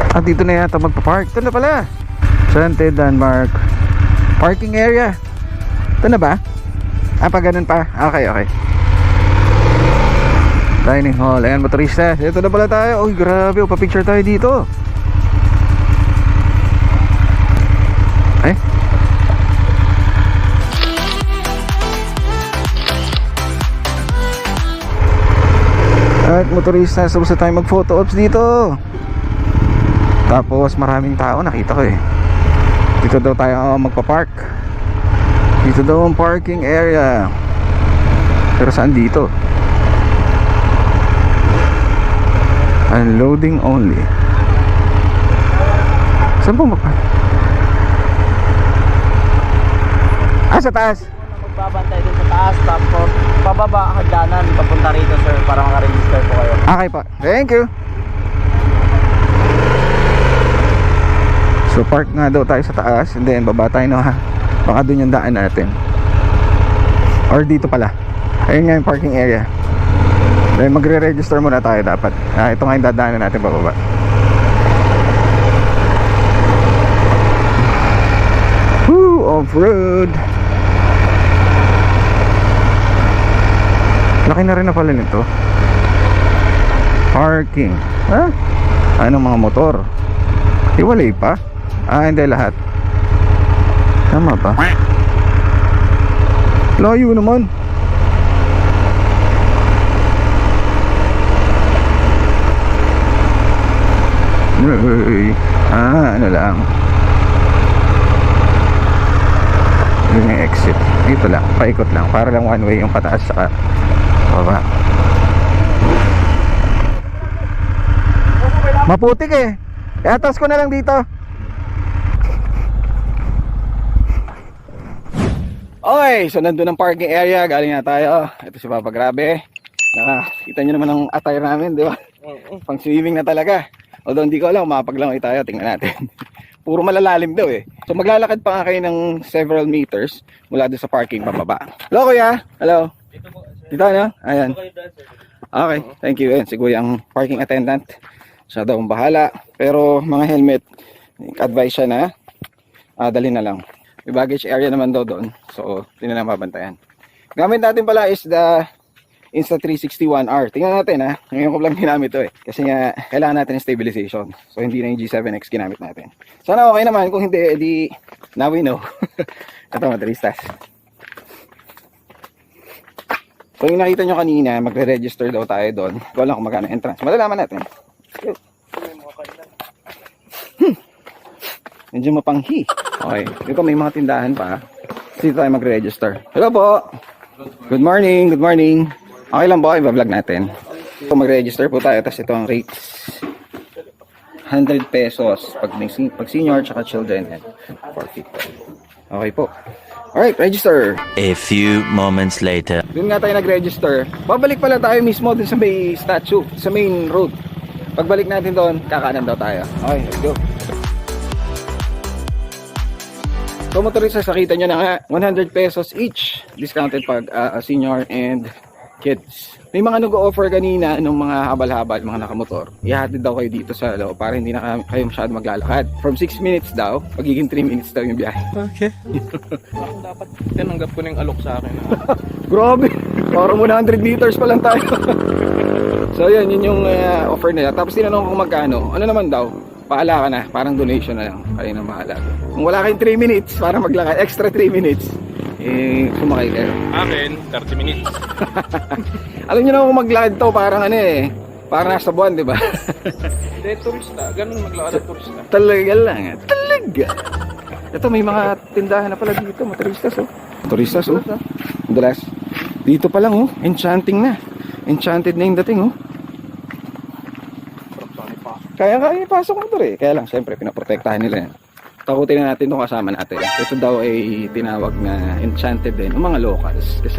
At dito na yata magpa-park. Ito na pala, Enchanted Landmark parking area. Ito na ba? Pa ganun pa. Okay. Dining hall. Ayan, motorista. Ito na pala tayo. Uy, grabe. Pa-picture tayo dito. Ay. At motorista, sabos na tayo mag-photo ops dito. Tapos maraming tao, nakita ko eh. Dito daw tayo magpa-park. Dito daw ang parking area. Pero saan dito? Unloading only. Saan po magpa? Sa taas. Magbabantay din sa taas, tapos pababa ang hagdanan papunta rito, sir, para maka-register po kayo. Okay pa. Thank you. So park nga daw tayo sa taas, and then baba tayo na, ha. Baka dun yung daan natin. Or dito pala. Ayun nga yung parking area. Then magre-register muna tayo dapat. Ito nga yung dadaanan natin bababa. Woo! Off-road! Laki na rin na pala nito. Parking. Ha? Anong mga motor? Hiwalay pa? Hindi lahat. Tama ba? Layo naman. Ano lang. Yun yung exit. Dito lang, paikot lang. Para lang one way yung pataas saka baba. Maputik eh. Iatas ko na lang dito. Okay, so nandun ang parking area. Galing na tayo. Ito si Papa, grabe. Nakita nyo naman ang attire namin, di ba? Pang swimming na talaga. Although hindi ko alam, mapaglangoy tayo. Tingnan natin. Puro malalalim daw eh. So maglalakad pa nga kayo ng several meters mula doon sa parking pababa. Hello kuya. Hello. Dito na? Ayan. Okay, thank you. Ayan, si kuya ang parking attendant. Siya daw ang bahala. Pero mga helmet, advice siya na dali na lang. May baggage area naman daw doon. So, hindi na mabantayan. Gamit natin pala is the Insta360 1R. Tingnan natin ha. Ngayon ko lang ginamit to eh. Kasi nga, kailangan natin ng stabilization. So, hindi na yung G7X ginamit natin. Sana okay naman. Kung hindi, edi now we know. Ito, motoristas. So, yung nakita nyo kanina, magre-register daw tayo doon. Ikaw lang kung magkano entrance. Malalaman natin. Medyo mapanghi. Okay. Dito may mga tindahan pa. Dito tayo magre-register. Hello po. Good morning. Good morning. Okay lang po. I-vlog natin. So, mag-register po tayo. Tapos ito ang rates. 100 pesos pag senior tsaka children and 450. Okay po. Alright, register. A few moments later. Doon nga tayo nag-register. Babalik pala tayo mismo dun sa may statue, sa main road. Pagbalik natin doon, kakanan daw tayo. Okay, let's go. So motorista, nakita nyo na nga, 100 pesos each. Discounted pag senior and kids. May mga nag-o-offer kanina ng mga habal-habal, mga nakamotor. Ihatid daw kayo dito sa loob para hindi na kayo masyado maglalakad. From 6 minutes daw, magiging 3 minutes daw yung biyahe. Okay. Dapat tinanggap ko na yung alok sa akin. Grabe! Parang 100 meters pa lang tayo. So yun yung offer nila. Tapos tinanong ko kung magkano. Ano naman daw? Paala ka na. Parang donation na lang. Kayo na mahala. Kung wala kayong 3 minutes para maglakad, extra 3 minutes, sumakay kayo. Akin, 30 minutes. Alam nyo na kung maglakad to, parang ano eh. Parang nasa buwan, di ba? Hindi, turista. Ganun maglakad ng turista. Talaga lang. Talaga. Ito, may mga tindahan na pala dito. Motoristas, oh. Motoristas, oh. Madalas. Dito pa lang, oh. Enchanting na. Enchanted na yung dating, oh. Kaya ipasok mo ito eh. Kaya lang, syempre, pinaprotektahan nila yan. Takutin na natin itong kasama natin. Ito daw ay tinawag na enchanted din ng mga locals. Kasi